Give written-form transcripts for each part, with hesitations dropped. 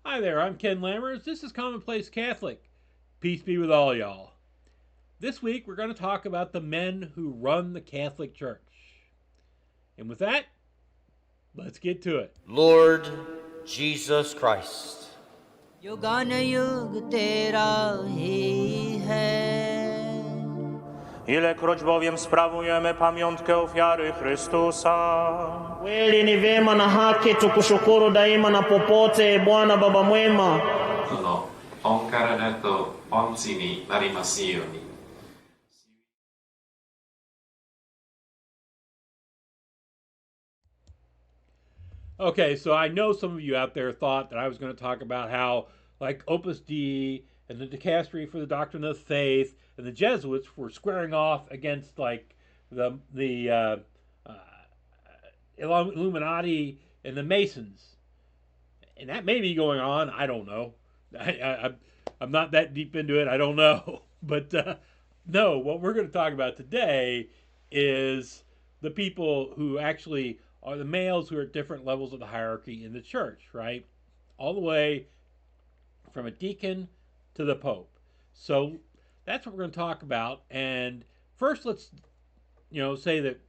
Hi there, I'm Ken Lammers. This is Commonplace Catholic. Peace be with all y'all. This week we're going to talk about the men who run the Catholic Church. And with that, let's get to it. Lord Jesus Christ. युगान युग तेरा ही है. Ilekroć bowiem sprawujemy pamiątkę ofiary Chrystusa, Kweli ni vema na haki tukushukuru daima na popote, Bwana Baba mwema. その恩からと恩地になりますように。Okay, so I know some of you out there thought that I was going to talk about how, like, Opus Dei and the Dicastery for the Doctrine of the Faith and the Jesuits were squaring off against, like, the Illuminati and the Masons. And that may be going on. I don't know. I'm not that deep into it. I don't know. But no, what we're going to talk about today is the people who actually are the males who are at different levels of the hierarchy in the church, right? All the way from a deacon to the pope. So that's what we're going to talk about. And first, let's say that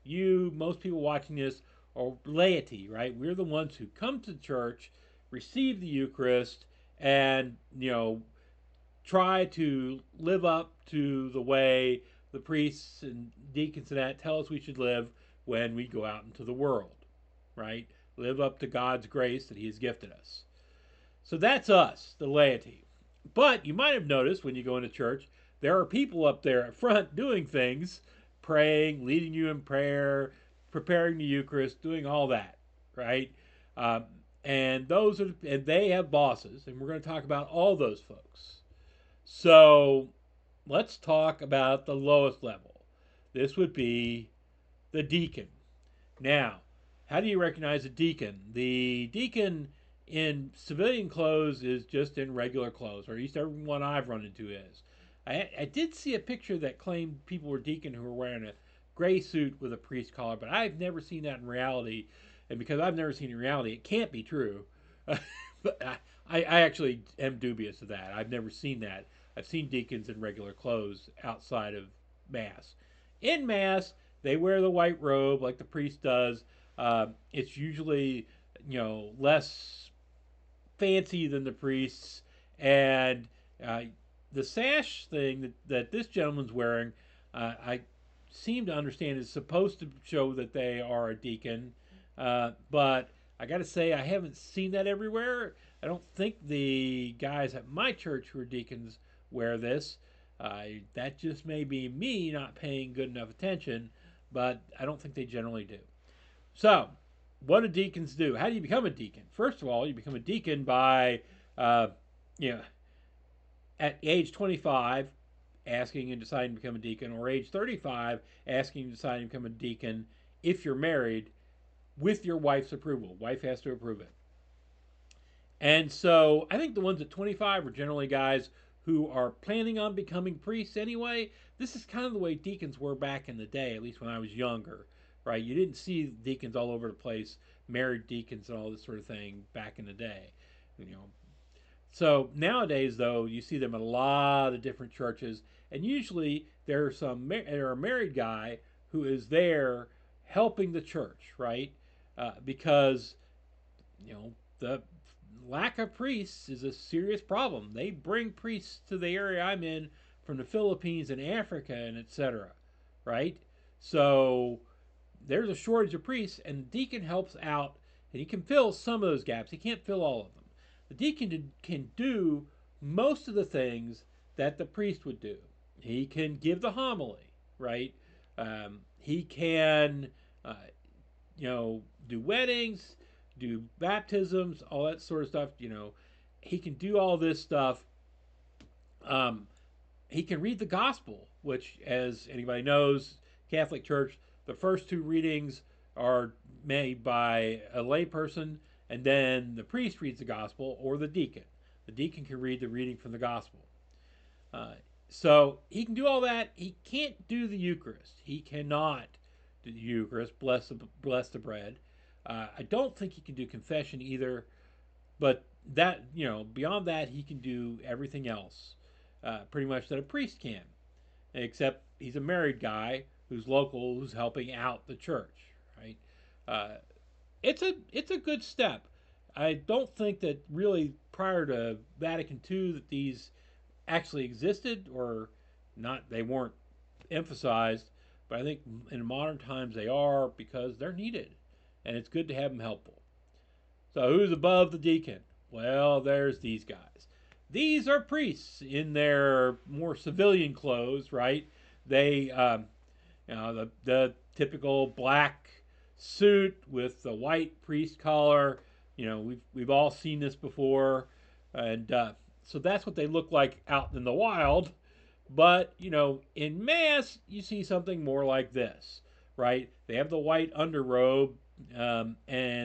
you, most people watching this are laity, right? We're the ones who come to church, receive the Eucharist, and try to live up to the way the priests and deacons and that tell us we should live when we go out into the world, right? Live up to God's grace that He has gifted us. So that's us, the laity. But you might have noticed when you go into church, there are people up there at front doing things, praying, leading you in prayer, preparing the Eucharist, doing all that, right? And they have bosses, and we're going to talk about all those folks. So let's talk about the lowest level. This would be the deacon. Now, how do you recognize a deacon? The deacon in civilian clothes is just in regular clothes, or at least everyone I've run into is. I did see a picture that claimed people were deacon who were wearing a gray suit with a priest collar, but I've never seen that in reality. And because I've never seen it in reality, it can't be true. But I actually am dubious of that. I've never seen that. I've seen deacons in regular clothes outside of Mass. In Mass, they wear the white robe like the priest does. It's usually, less fancy than the priests. And the sash thing that this gentleman's wearing, I seem to understand is supposed to show that they are a deacon. But I got to say, I haven't seen that everywhere. I don't think the guys at my church who are deacons wear this. That just may be me not paying good enough attention, but I don't think they generally do. So, what do deacons do? How do you become a deacon? First of all, you become a deacon by, you know, at age 25, asking and deciding to become a deacon, or age 35, asking and deciding to become a deacon if you're married with your wife's approval. Wife has to approve it. And so I think the ones at 25 are generally guys who are planning on becoming priests anyway. This is kind of the way deacons were back in the day, at least when I was younger, right? You didn't see deacons all over the place, married deacons and all this sort of thing back in the day, you know. So nowadays, though, you see them in a lot of different churches, and usually there's a married guy who is there helping the church, right? Because the lack of priests is a serious problem. They bring priests to the area I'm in from the Philippines and Africa and etc. Right? So there's a shortage of priests, and the deacon helps out, and he can fill some of those gaps. He can't fill all of them. The deacon can do most of the things that the priest would do. He can give the homily, right? He can, do weddings, do baptisms, all that sort of stuff. He can do all this stuff. Um, he can read the gospel, which, as anybody knows, Catholic Church, the first two readings are made by a layperson, and then the priest reads the gospel, or the deacon. The deacon can read the reading from the gospel. Uh, so he can do all that. He can't do the Eucharist. He cannot do the Eucharist, bless the bread. I don't think he can do confession either. But that, beyond that, he can do everything else, pretty much that a priest can, except he's a married guy who's local, who's helping out the church, right? Uh, it's a good step. I don't think that really prior to Vatican II that these actually existed, or not, they weren't emphasized, but I think in modern times they are, because they're needed, and it's good to have them helpful. So who's above the deacon? Well, there's these guys. These are priests in their more civilian clothes, right? They, the typical black suit with the white priest collar. We've all seen this before, and so that's what they look like out in the wild. But in mass, you see something more like this, right? They have the white underrobe, and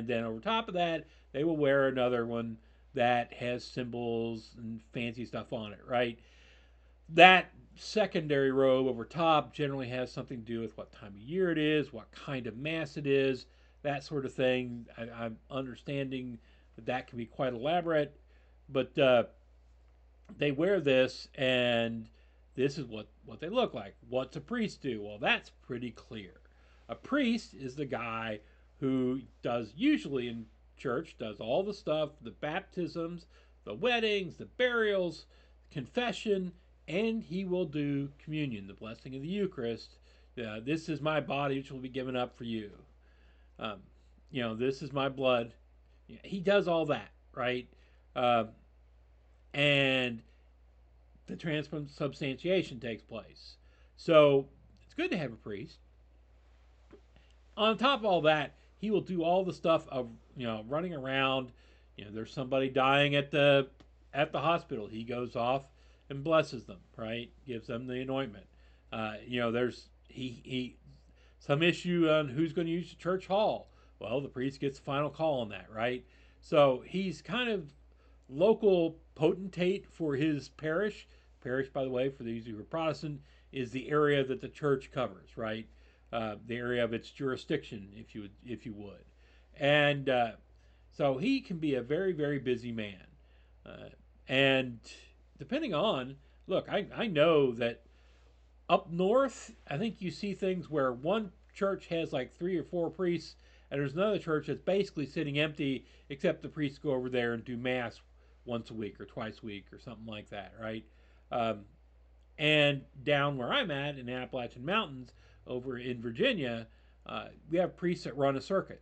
then over top of that, they will wear another one that has symbols and fancy stuff on it, right? That secondary robe over top generally has something to do with what time of year it is, what kind of mass it is, that sort of thing. I'm understanding that can be quite elaborate, but they wear this, and this is what they look like. What's a priest do? Well, that's pretty clear. A priest is the guy who does, usually in church, does all the stuff, the baptisms, the weddings, the burials, confession, and he will do communion, the blessing of the Eucharist. This is my body which will be given up for you. This is my blood. He does all that, right? And the transubstantiation takes place. So it's good to have a priest. On top of all that, he will do all the stuff of running around. There's somebody dying at the hospital. He goes off and blesses them, right? Gives them the anointment. There's he some issue on who's going to use the church hall. Well, the priest gets the final call on that, right? So he's kind of local potentate for his parish. Parish, by the way, for these who are Protestant, is the area that the church covers, right? The area of its jurisdiction, if you would, and so he can be a very, very busy man, and depending on, look, I know that up north, I think you see things where one church has like 3 or 4 priests, and there's another church that's basically sitting empty, except the priests go over there and do mass once a week or twice a week or something like that, right? And down where I'm at in the Appalachian Mountains, over in Virginia, we have priests that run a circuit.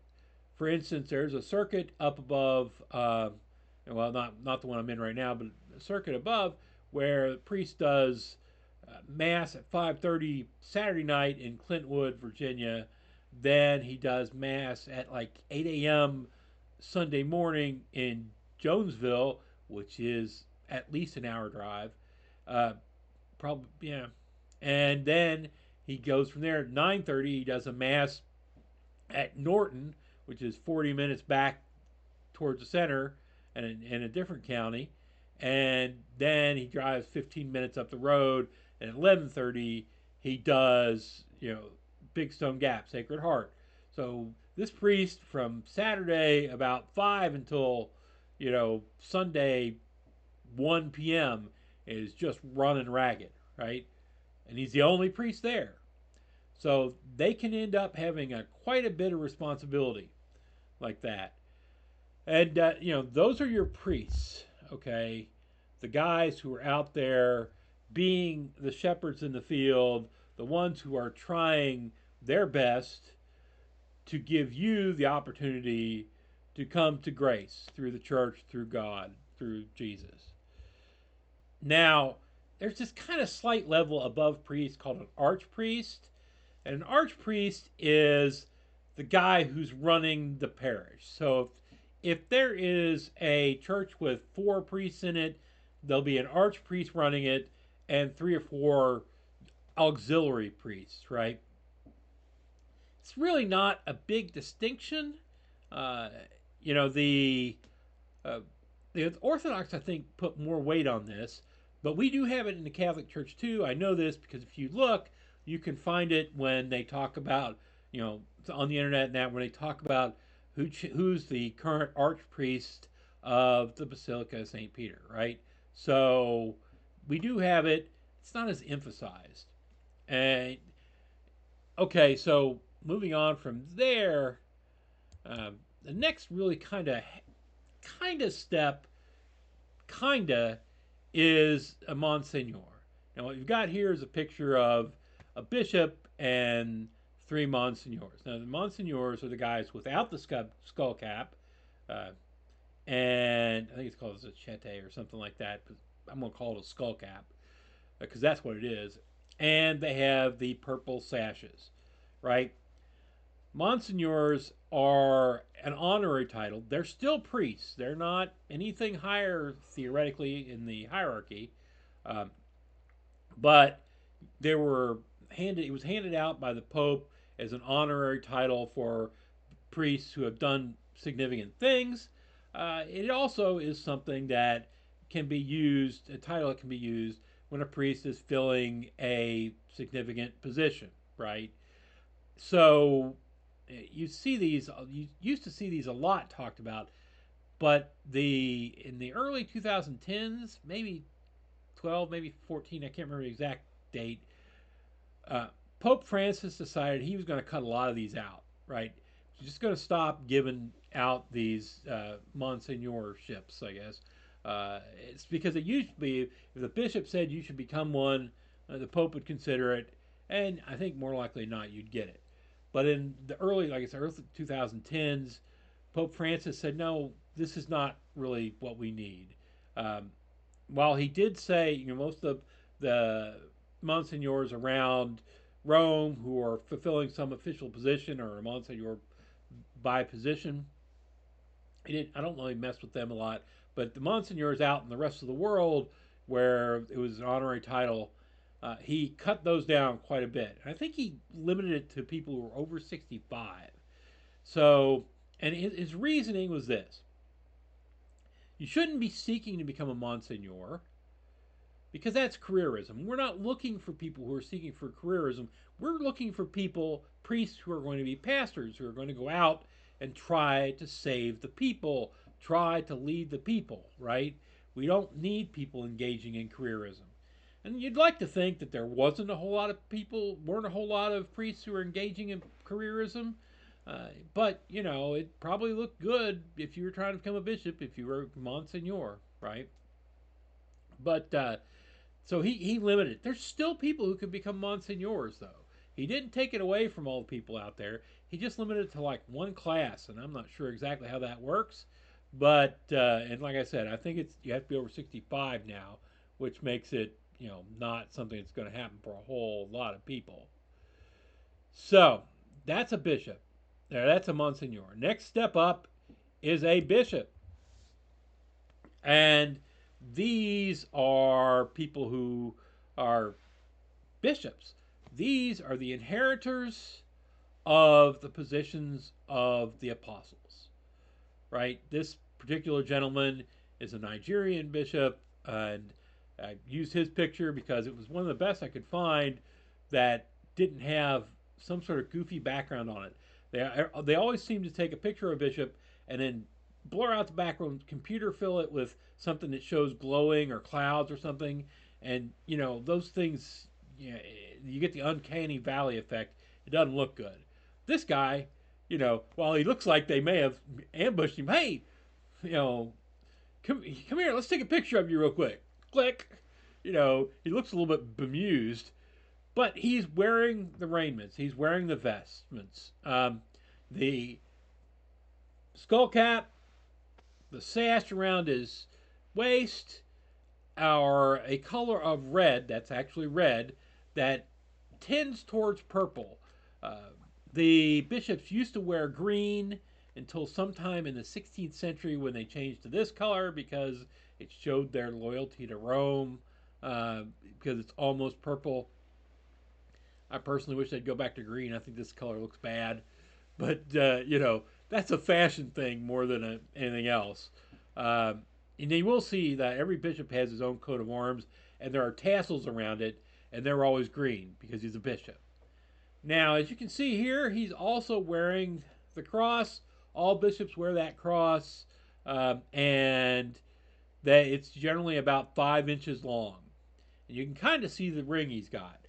For instance, there's a circuit up above, well, not the one I'm in right now, but a circuit above where the priest does mass at 5:30 Saturday night in Clintwood, Virginia. Then he does mass at like 8 a.m. Sunday morning in Jonesville, which is at least an hour drive. Probably, yeah. And then he goes from there at 9:30. He does a mass at Norton, which is 40 minutes back towards the center and in a different county. And then he drives 15 minutes up the road. And at 11:30, he does, Big Stone Gap, Sacred Heart. So this priest from Saturday about 5 until, Sunday 1 p.m. is just running ragged, right? And he's the only priest there. So they can end up having quite a bit of responsibility like that. And, those are your priests, okay? The guys who are out there being the shepherds in the field, the ones who are trying their best to give you the opportunity to come to grace through the church, through God, through Jesus. Now, there's this kind of slight level above priest called an archpriest. And an archpriest is the guy who's running the parish. So if there is a church with 4 priests in it, there'll be an archpriest running it and 3 or 4 auxiliary priests, right? It's really not a big distinction. The Orthodox, I think, put more weight on this, but we do have it in the Catholic Church too. I know this because if you look, you can find it when they talk about, on the internet and that, when they talk about who's the current archpriest of the Basilica of St. Peter, right? So we do have it. It's not as emphasized. And okay, so moving on from there, the next really kind of step, kinda, is a Monsignor. Now what you've got here is a picture of a bishop and three Monsignors. Now the Monsignors are the guys without the skull cap, uh, and I think it's called a zachete or something like that. But I'm gonna call it a skull cap because that's what it is. And they have the purple sashes, right? Monsignors are an honorary title. They're still priests. They're not anything higher theoretically in the hierarchy, um, but they were handed. It was handed out by the Pope as an honorary title for priests who have done significant things. It also is something that can be used. A title that can be used when a priest is filling a significant position, right? So you see these. You used to see these a lot talked about, but in the early 2010s, maybe 12, maybe 14, I can't remember the exact date. Uh, Pope Francis decided he was going to cut a lot of these out. Right, he's just going to stop giving out these monsignorships, I guess. It's because it used to be if the bishop said you should become one, the Pope would consider it, and I think more likely than not you'd get it. But in the early, like I said, early 2010s, Pope Francis said, no, this is not really what we need. Um, while he did say, most of the monsignors around Rome who are fulfilling some official position or a monsignor by position, I don't really mess with them a lot. But the monsignors out in the rest of the world, where it was an honorary title, he cut those down quite a bit. I think he limited it to people who were over 65. So, and his reasoning was this: you shouldn't be seeking to become a monsignor because that's careerism. We're not looking for people who are seeking for careerism. We're looking for priests who are going to be pastors, who are going to go out and try to save the people, try to lead the people, right? We don't need people engaging in careerism. And you'd like to think that there weren't a whole lot of priests who were engaging in careerism. But, it probably looked good if you were trying to become a bishop, if you were Monsignor, right? But so he limited it. There's still people who can become monsignors, though. He didn't take it away from all the people out there. He just limited it to like one class, and I'm not sure exactly how that works. But and like I said, I think you have to be over 65 now, which makes it not something that's going to happen for a whole lot of people. So that's a bishop. That's a monsignor. Next step up is a bishop, and these are people who are bishops. These are the inheritors of the positions of the apostles, right? This particular gentleman is a Nigerian bishop, and I used his picture because it was one of the best I could find that didn't have some sort of goofy background on it. They always seem to take a picture of a bishop and then blur out the background, computer fill it with something that shows glowing or clouds or something, and those things. You get the uncanny valley effect. It doesn't look good. This guy, while he looks like they may have ambushed him, hey, come here, let's take a picture of you real quick. Click. He looks a little bit bemused, but he's wearing the raiments. He's wearing the vestments. The skull cap, the sash around his waist are a color of red. That's actually red that tends towards purple. The bishops used to wear green until sometime in the 16th century when they changed to this color because it showed their loyalty to Rome, because it's almost purple. I personally wish they'd go back to green. I think this color looks bad. But, that's a fashion thing more than anything else. And you will see that every bishop has his own coat of arms, and there are tassels around it, and they're always green because he's a bishop. Now, as you can see here, he's also wearing the cross. All bishops wear that cross. and that it's generally about 5 inches long. And you can kind of see the ring he's got.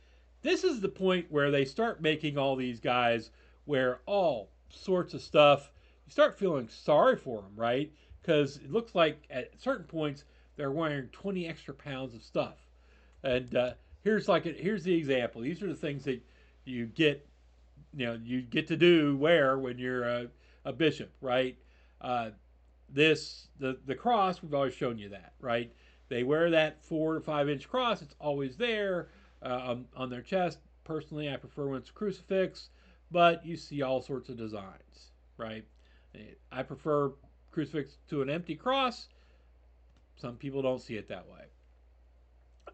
This is the point where they start making all these guys wear all sorts of stuff. You start feeling sorry for them, right? Because it looks like at certain points they're wearing 20 extra pounds of stuff. And here's the example. These are the things that you get, you get to wear when you're a bishop, right? The cross, we've always shown you that, right? They wear that 4 to 5 inch cross. It's always there on their chest. Personally, I prefer when it's a crucifix, but you see all sorts of designs, right? I prefer crucifix to an empty cross. Some people don't see it that way.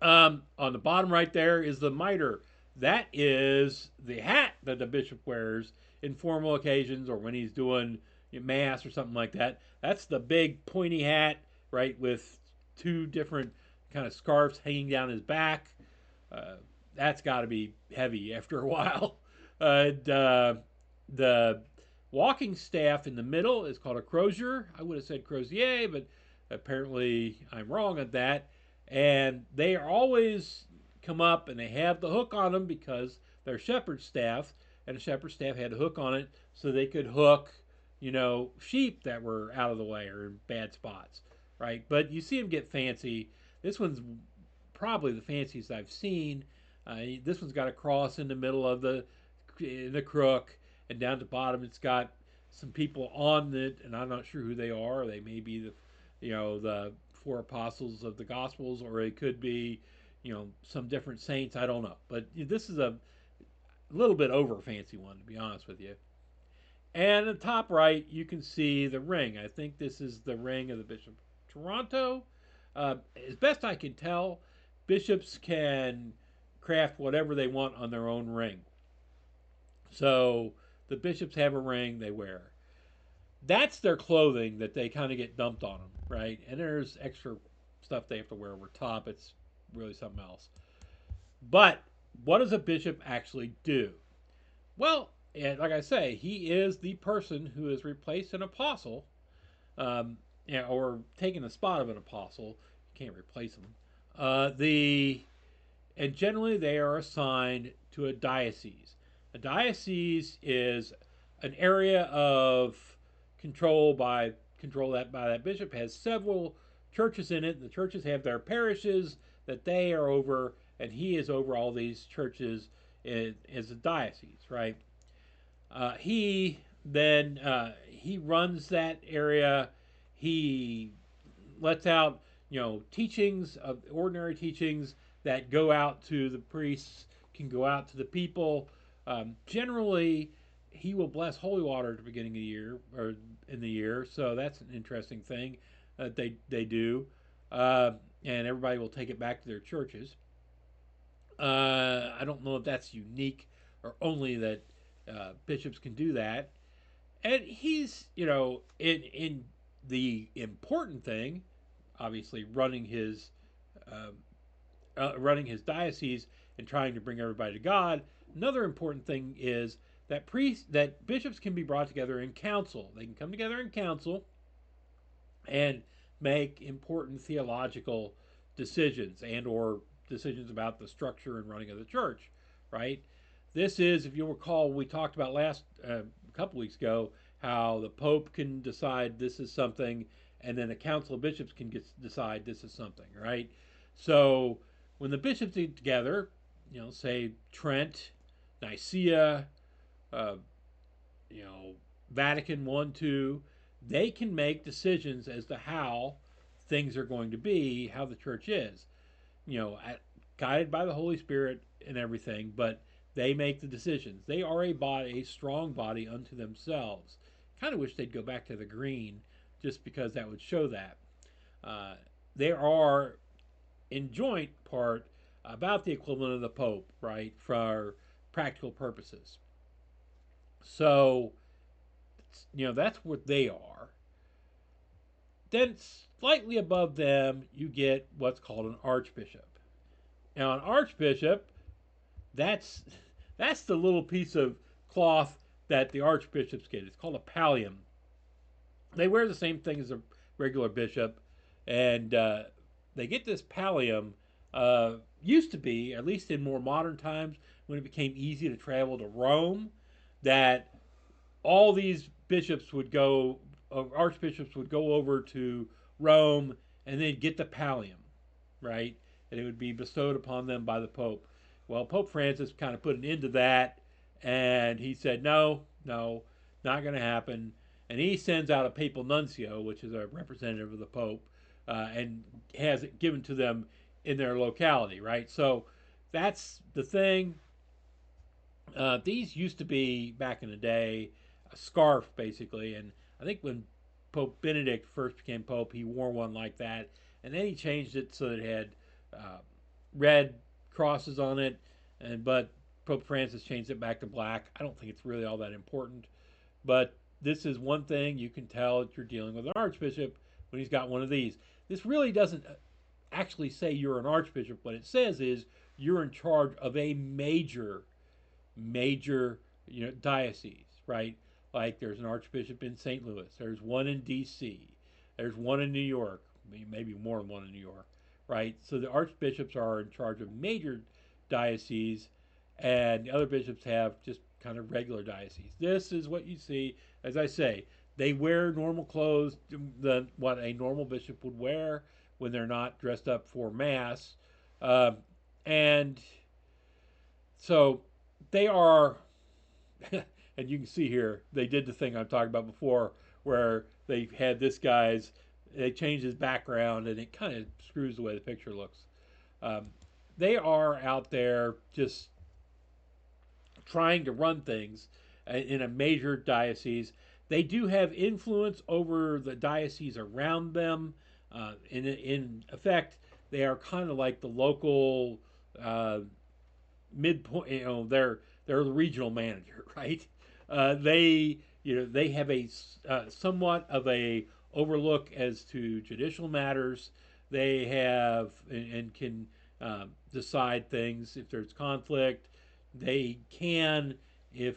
On the bottom right there is the mitre. That is the hat that the bishop wears in formal occasions or when he's doing mass or something like that. That's the big pointy hat, right, with 2 different kind of scarves hanging down his back. That's got to be heavy after a while. The walking staff in the middle is called a crozier. I would have said crozier, but apparently I'm wrong on that. And they are always come up and they have the hook on them because they're shepherd's staff, and a shepherd's staff had a hook on it so they could hook, sheep that were out of the way or in bad spots, right? But you see them get fancy. This one's probably the fanciest I've seen. This one's got a cross in the middle of the crook, and down at the bottom it's got some people on it, and I'm not sure who they are. They may be the 4 apostles of the Gospels, or it could be, some different saints. I don't know. But this is a little bit over fancy one, to be honest with you. And at the top right, you can see the ring. I think this is the ring of the Bishop of Toronto. As best I can tell, bishops can craft whatever they want on their own ring. So the bishops have a ring they wear. That's their clothing that they kind of get dumped on them, right? And there's extra stuff they have to wear over top. It's really something else. But what does a bishop actually do? Well, like I say, he is the person who has replaced an apostle, or taken the spot of an apostle. You can't replace them. And generally they are assigned to a diocese. A diocese is an area of control by that bishop. Has several churches in it. The churches have their parishes that they are over, and he is over all these churches as a diocese, right? He runs that area. He lets out teachings of ordinary teachings that go out to the priests, can go out to the people. Generally, he will bless holy water at the beginning of the year or in the year, so that's an interesting thing that they do, and everybody will take it back to their churches. I don't know if that's unique or only that bishops can do that. And he's in the important thing, obviously running his diocese and trying to bring everybody to God. Another important thing is that bishops can be brought together in council. They can come together in council and make important theological decisions and or decisions about the structure and running of the church, right? This is, if you'll recall, we talked about a couple weeks ago, how the Pope can decide this is something, and then a council of bishops can decide this is something, right? So when the bishops get together, say Trent, Nicaea, Vatican I, II, they can make decisions as to how things are going to be, how the church is, guided by the Holy Spirit and everything, but they make the decisions. They are a strong body unto themselves. Kind of wish they'd go back to the green, just because that would show that. They are in joint part about the equivalent of the Pope, right, for practical purposes. So, that's what they are. Then slightly above them, you get what's called an archbishop. Now, an archbishop, that's the little piece of cloth that the archbishops get. It's called a pallium. They wear the same thing as a regular bishop, and they get this pallium. Used to be, at least in more modern times, when it became easy to travel to Rome, that all these bishops would go, archbishops would go over to Rome and then get the pallium, right? And it would be bestowed upon them by the Pope. Well, Pope Francis kind of put an end to that, and he said, no, no, not going to happen. And he sends out a papal nuncio, which is a representative of the Pope, and has it given to them in their locality, right? So that's the thing. These used to be, back in the day, a scarf, basically. And I think when Pope Benedict first became Pope, he wore one like that. And then he changed it so that it had red crosses on it. But Pope Francis changed it back to black. I don't think it's really all that important. But this is one thing you can tell that you're dealing with an archbishop when he's got one of these. This really doesn't actually say you're an archbishop. What it says is you're in charge of a major diocese, right? Like there's an archbishop in St. Louis, there's one in D.C., there's one in New York, maybe more than one in New York, right? So the archbishops are in charge of major dioceses, and the other bishops have just kind of regular dioceses. This is what you see. As I say, they wear normal clothes, what a normal bishop would wear when they're not dressed up for mass, and so they are, and you can see here, they did the thing I'm talking about before, where they had this guy's, they changed his background, and it kind of screws the way the picture looks. They are out there just trying to run things in a major diocese. They do have influence over the diocese around them. In effect, they are kind of like the local midpoint. They're the regional manager, right? They have a somewhat of a overlook as to judicial matters. They have and can decide things if there's conflict. They can, if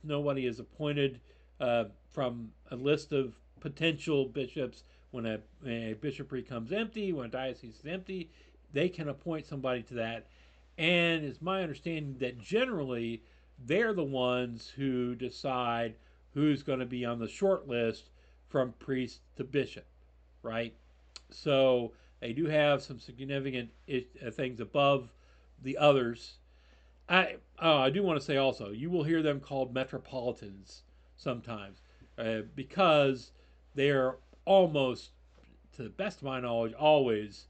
nobody is appointed from a list of potential bishops, when a bishopric comes empty, when a diocese is empty, they can appoint somebody to that. And it's my understanding that generally they're the ones who decide who's going to be on the short list from priest to bishop, right? So they do have some significant things above the others. I do want to say also, you will hear them called metropolitans sometimes because they are almost, to the best of my knowledge, always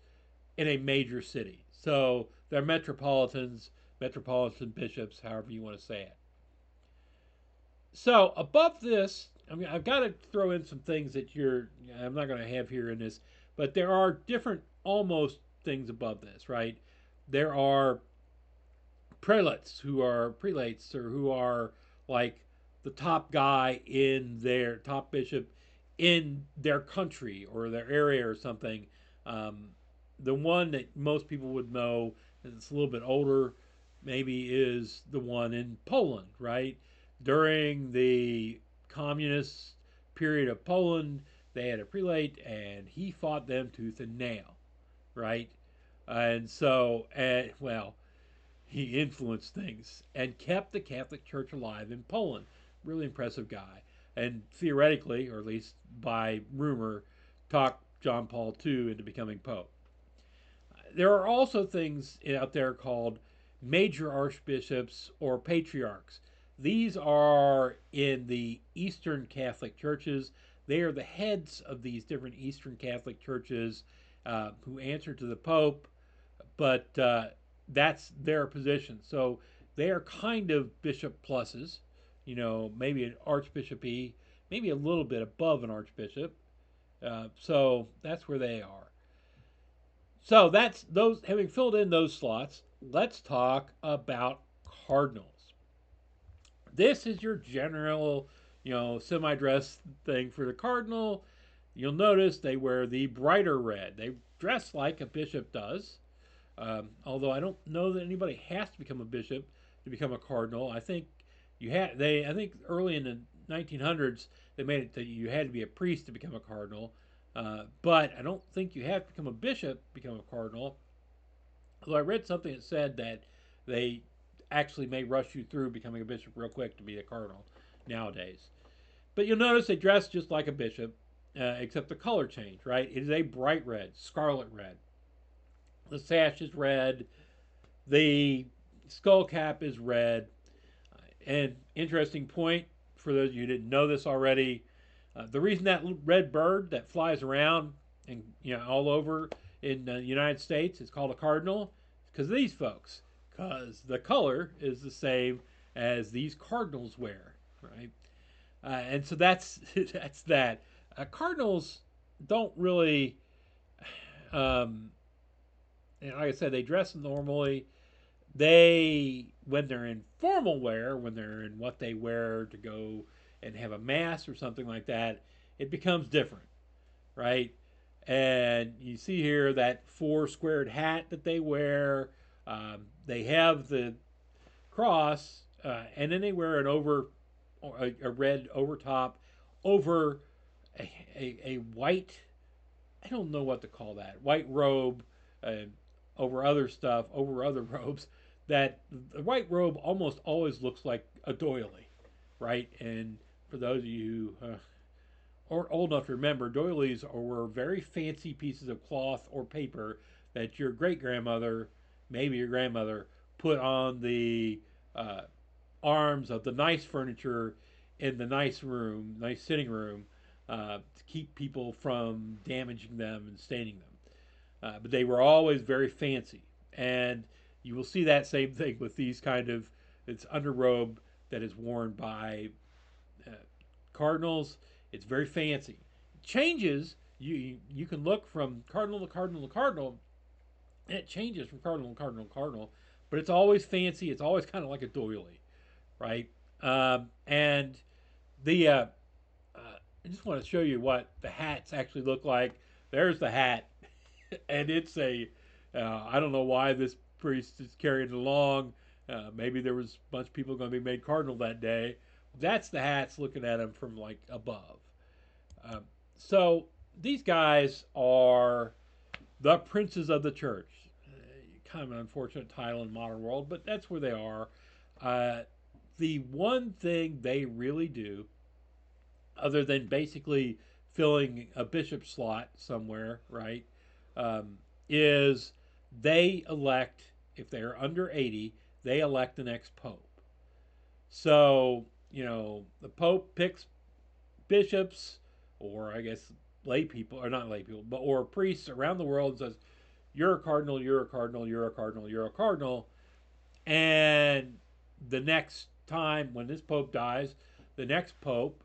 in a major city. So they're metropolitans, metropolitan bishops, however you want to say it. So above this, I mean, I've got to throw in some things that I'm not going to have here in this, but there are different almost things above this, right? There are prelates or who are like the top guy in their top bishop in their country or their area or something. The one that most people would know that's a little bit older maybe is the one in Poland, right? During the communist period of Poland, they had a prelate and he fought them tooth and nail, right? And so, he influenced things and kept the Catholic Church alive in Poland. Really impressive guy. And theoretically, or at least by rumor, talked John Paul II into becoming Pope. There are also things out there called major archbishops or patriarchs. These are in the Eastern Catholic churches. They are the heads of these different Eastern Catholic churches who answer to the Pope, but that's their position. So they are kind of bishop pluses, maybe an archbishop-y, maybe a little bit above an archbishop. So that's where they are. So that's those. Having filled in those slots, let's talk about cardinals. This is your general, semi-dress thing for the cardinal. You'll notice they wear the brighter red. They dress like a bishop does. Although I don't know that anybody has to become a bishop to become a cardinal. I think I think early in the 1900s they made it that you had to be a priest to become a cardinal. But I don't think you have to become a bishop to become a cardinal. Although I read something that said that they actually may rush you through becoming a bishop real quick to be a cardinal nowadays. But you'll notice they dress just like a bishop, except the color change, right? It is a bright red, scarlet red. The sash is red. The skull cap is red. And interesting point for those of you who didn't know this already, the reason that red bird that flies around and all over in the United States is called a cardinal is because of these folks. Because the color is the same as these cardinals wear, right? And so that's that's that. Cardinals don't really, like I said, they dress normally. They, when they're in formal wear, when they're in what they wear to go and have a mass or something like that, it becomes different, right? And you see here that four squared hat that they wear. They have the cross, and then they wear a red overtop over a white, I don't know what to call that, white robe over other stuff, over other robes. That the white robe almost always looks like a doily, right? And for those of you who are old enough to remember, doilies were very fancy pieces of cloth or paper that your great grandmother, maybe your grandmother, put on the arms of the nice furniture in the nice room, nice sitting room, to keep people from damaging them and staining them. But they were always very fancy. And you will see that same thing with these kind of, it's underrobe that is worn by cardinals. It's very fancy. It changes. You can look from cardinal to cardinal to cardinal, and it changes from cardinal to cardinal to cardinal. But it's always fancy. It's always kind of like a doily, right? And I just want to show you what the hats actually look like. There's the hat, and it's I don't know why this priest is carrying it along. Maybe there was a bunch of people going to be made cardinal that day. That's the hats looking at him from like above. So these guys are the princes of the church. Kind of an unfortunate title in the modern world, but that's where they are. The one thing they really do, other than basically filling a bishop slot somewhere, right, is they elect, if they're under 80, they elect the next pope. So, the pope picks bishops, or I guess lay people, or not lay people, but or priests around the world and says, you're a cardinal, you're a cardinal, you're a cardinal, you're a cardinal. And the next time when this pope dies, the next pope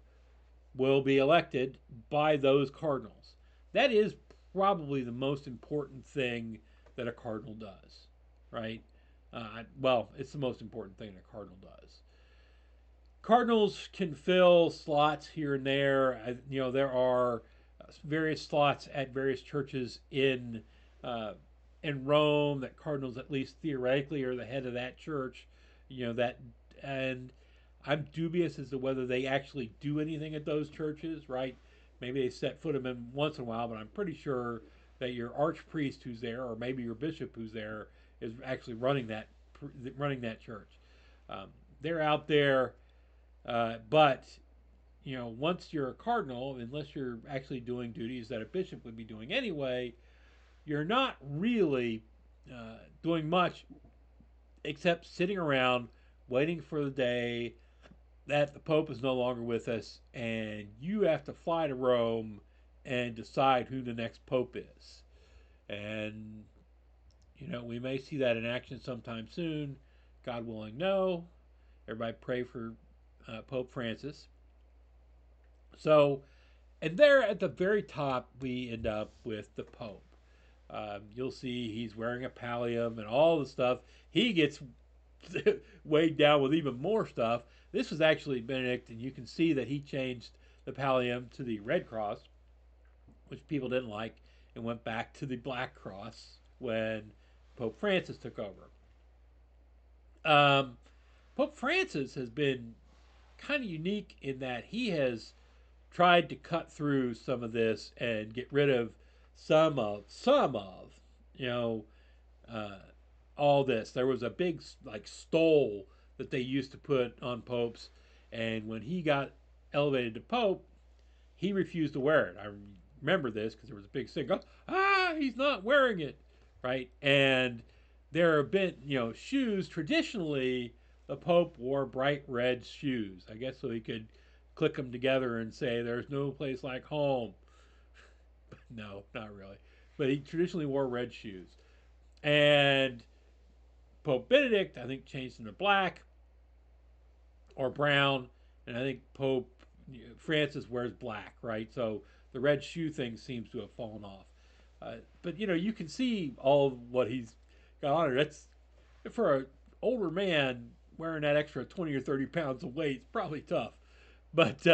will be elected by those cardinals. That is probably the most important thing that a cardinal does, right? Well, it's the most important thing a cardinal does. Cardinals can fill slots here and there. There are various slots at various churches in Rome that cardinals, at least theoretically, are the head of that church. And I'm dubious as to whether they actually do anything at those churches, right? Maybe they set foot in them once in a while, but I'm pretty sure that your archpriest who's there, or maybe your bishop who's there, is actually running that church. They're out there, but once you're a cardinal, unless you're actually doing duties that a bishop would be doing anyway, you're not really doing much except sitting around waiting for the day that the Pope is no longer with us, and you have to fly to Rome and decide who the next Pope is. And, we may see that in action sometime soon. God willing, no. Everybody pray for Pope Francis. So, and there at the very top, we end up with the Pope. You'll see he's wearing a pallium and all the stuff. He gets weighed down with even more stuff. This was actually Benedict, and you can see that he changed the pallium to the red cross, which people didn't like, and went back to the black cross when Pope Francis took over. Pope Francis has been kind of unique in that he has tried to cut through some of this and get rid of some of you know uh, all this. There was a big like stole that they used to put on popes, and when he got elevated to pope, he refused to wear it. I remember this because there was a big thing. He's not wearing it, right? And there have been, shoes. Traditionally, the Pope wore bright red shoes. I guess so he could click them together and say, "There's no place like home." No, not really. But he traditionally wore red shoes. And Pope Benedict, I think, changed them to black or brown. And I think Pope Francis wears black, right? So the red shoe thing seems to have fallen off. But you can see all of what he's got on it. That's for an older man wearing that extra 20 or 30 pounds of weight. It's probably tough. But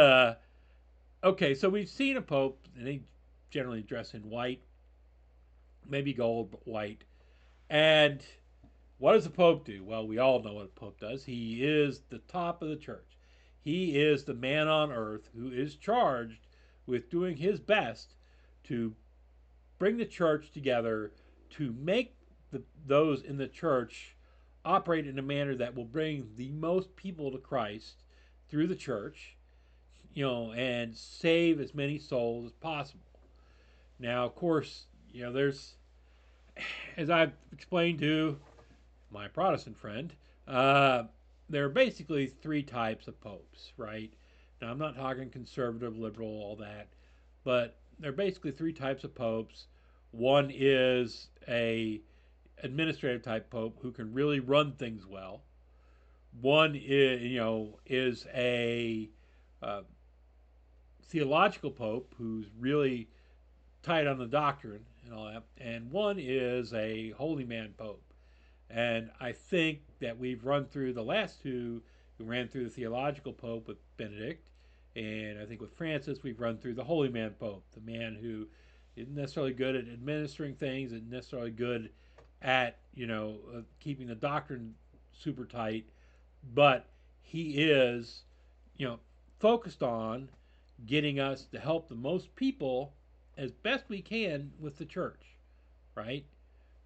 okay, so we've seen a pope, and they generally dress in white, maybe gold, but white. And what does the pope do? Well, we all know what a pope does. He is the top of the church. He is the man on earth who is charged with doing his best to bring the church together, to make those in the church operate in a manner that will bring the most people to Christ through the church, and save as many souls as possible. Now, of course, there's, as I've explained to my Protestant friend, there are basically three types of popes, right? Now, I'm not talking conservative, liberal, all that, but there are basically three types of popes. One is a administrative type pope who can really run things well. One is a theological pope who's really tight on the doctrine and all that, and one is a holy man pope. And I think that we've run through the last two. We ran through the theological pope with Benedict, and I think with Francis we've run through the holy man pope, the man who isn't necessarily good at administering things, isn't necessarily good at keeping the doctrine super tight, but he is focused on getting us to help the most people as best we can with the church, right?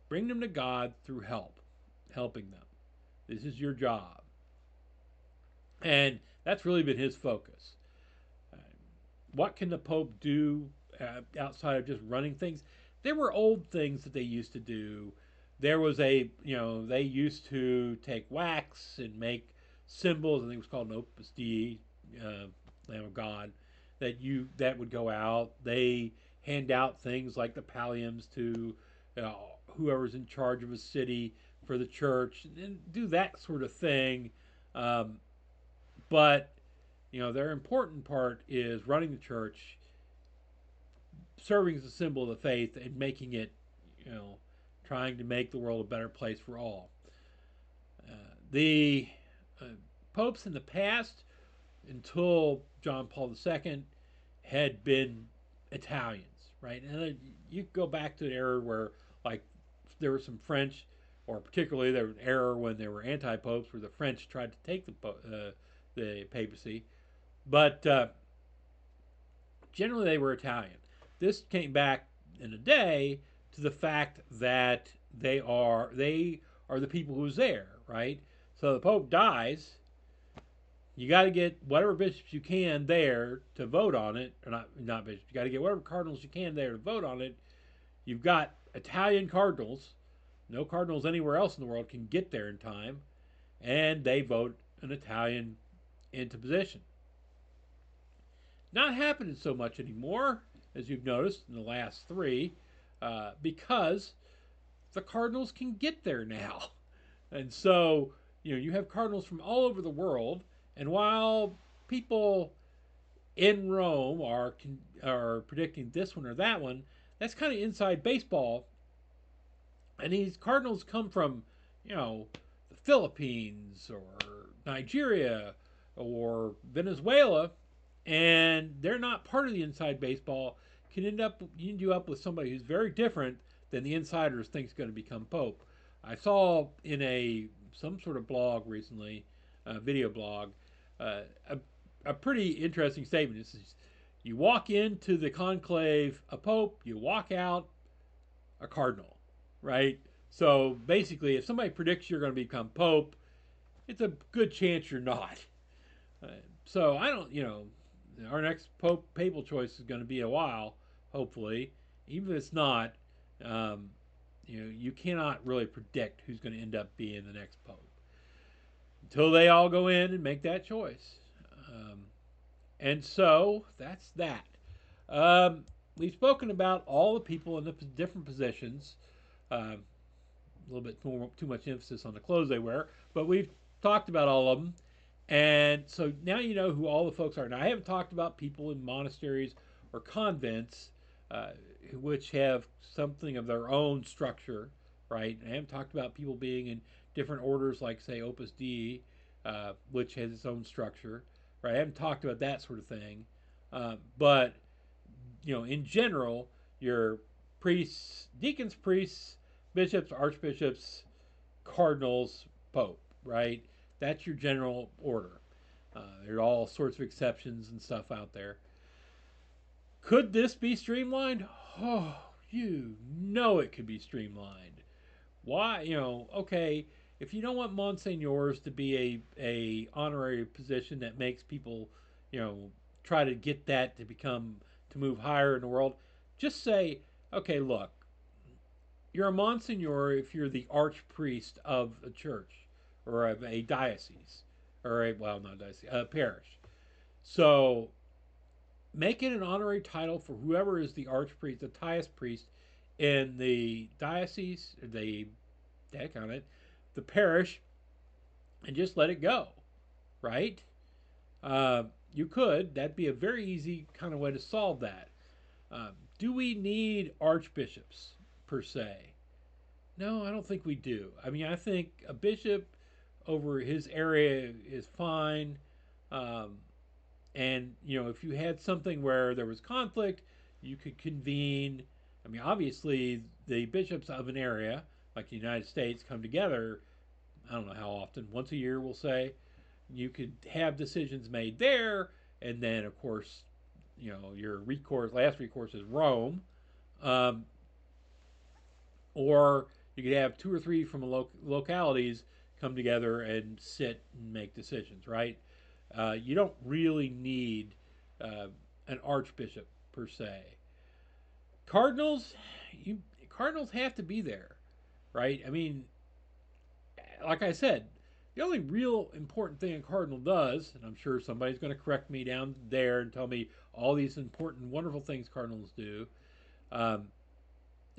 Bring them to God through helping them. This is your job. And that's really been his focus. What can the Pope do outside of just running things? There were old things that they used to do. There was they used to take wax and make symbols. I think it was called an Opus Dei, Lamb of God, that would go out. They hand out things like the palliums to whoever's in charge of a city for the church, and do that sort of thing. But their important part is running the church, serving as a symbol of the faith, and making it, trying to make the world a better place for all. The popes in the past, until John Paul II, had been Italians, right? And you go back to an era where, like, there were some French, or particularly there was an era when there were anti-popes, where the French tried to take the papacy, but generally they were Italian. This came back in a day to the fact that they are the people who's there, right? So the Pope dies. You got to get whatever bishops you can there to vote on it, or not bishops. You got to get whatever cardinals you can there to vote on it. You've got Italian cardinals. No cardinals anywhere else in the world can get there in time, and they vote an Italian into position. Not happening so much anymore, as you've noticed in the last three, because the cardinals can get there now. And so, you have cardinals from all over the world, and while people in Rome are predicting this one or that one, that's kind of inside baseball. And these cardinals come from, the Philippines or Nigeria or Venezuela, and they're not part of the inside baseball. You end up with somebody who's very different than the insiders thinks going to become pope. I saw in some sort of blog recently, a video blog, a pretty interesting statement. This is, You walk into the conclave a pope, you walk out a cardinal, right? So basically, if somebody predicts you're going to become pope, it's a good chance you're not. Uh, so I don't, our next papal choice is going to be a while, hopefully. Even if it's not, um, you cannot really predict who's going to end up being the next pope until they all go in and make that choice. Um, and so that's that. We've spoken about all the people in the different positions. A little bit too much emphasis on the clothes they wear, but we've talked about all of them. And so now you know who all the folks are. Now, I haven't talked about people in monasteries or convents, which have something of their own structure, right? I haven't talked about people being in different orders, like, say, Opus Dei, which has its own structure, right? I haven't talked about that sort of thing. But, in general, your priests, deacons, priests, bishops, archbishops, cardinals, pope, right? That's your general order. There are all sorts of exceptions and stuff out there. Could this be streamlined? Oh, you know it could be streamlined. Why? Okay, if you don't want monsignors to be a honorary position that makes people, try to get that to move higher in the world, just say, okay, look, you're a monsignor if you're the archpriest of a church or of a diocese or not diocese, a parish. So make it an honorary title for whoever is the archpriest, the highest priest in the diocese, the parish, and just let it go, right? You could. That'd be a very easy kind of way to solve that. Do we need archbishops per se? No, I don't think we do. I mean, I think a bishop over his area is fine. And, if you had something where there was conflict, you could convene. I mean, obviously, the bishops of an area, like the United States, come together, I don't know how often, once a year, we'll say. You could have decisions made there. And then, of course, your last recourse is Rome. Or you could have two or three from localities come together and sit and make decisions, right? You don't really need an archbishop per se. Cardinals have to be there, right? I mean, like I said, the only real important thing a cardinal does, and I'm sure somebody's going to correct me down there and tell me all these important, wonderful things cardinals do. The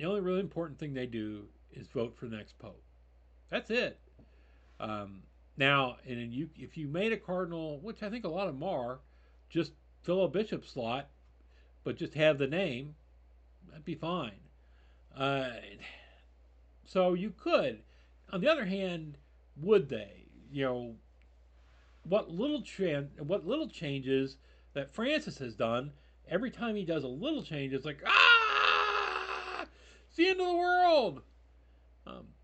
only really important thing they do is vote for the next pope. That's it. Now, if you made a cardinal, which I think a lot of them are, just fill a bishop slot, but just have the name, that'd be fine. So you could. On the other hand, would they? What little changes that Francis has done, every time he does a little change, it's like, it's the end of the world.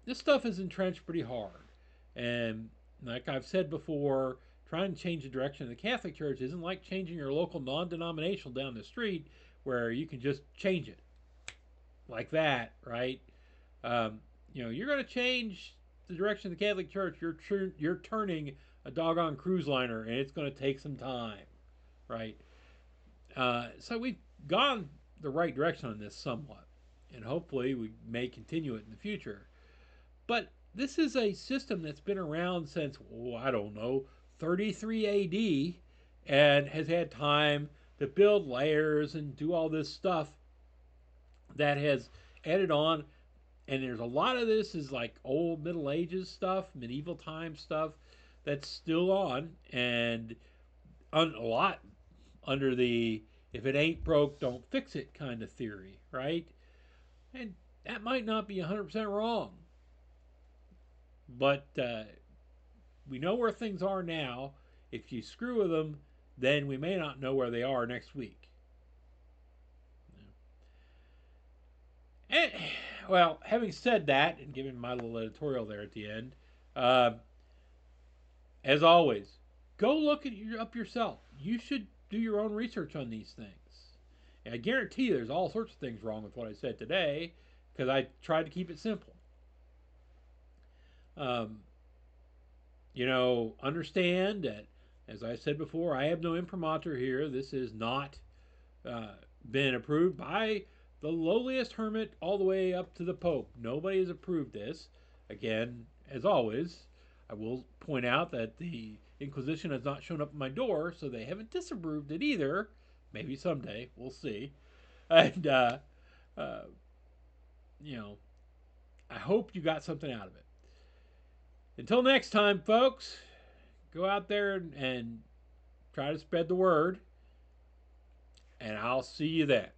This stuff is entrenched pretty hard. And like I've said before, trying to change the direction of the Catholic Church isn't like changing your local non-denominational down the street where you can just change it like that, right? You're going to change the direction of the Catholic Church. You're turning a doggone cruise liner, and it's going to take some time, right? So we've gone the right direction on this somewhat, and hopefully we may continue it in the future. But this is a system that's been around since, 33 AD, and has had time to build layers and do all this stuff that has added on. And there's a lot of this is like old Middle Ages stuff, medieval time stuff that's still on, and a lot under the if it ain't broke, don't fix it kind of theory, right? And that might not be 100% wrong. But we know where things are now. If you screw with them, then we may not know where they are next week. And, well, having said that, and giving my little editorial there at the end, as always, go look up yourself. You should do your own research on these things. And I guarantee you there's all sorts of things wrong with what I said today because I tried to keep it simple. Understand that, as I said before, I have no imprimatur here. This is not been approved by the lowliest hermit all the way up to the Pope. Nobody has approved this. Again, as always, I will point out that the Inquisition has not shown up at my door, so they haven't disapproved it either. Maybe someday. We'll see. And, I hope you got something out of it. Until next time, folks, go out there and try to spread the word. And I'll see you then.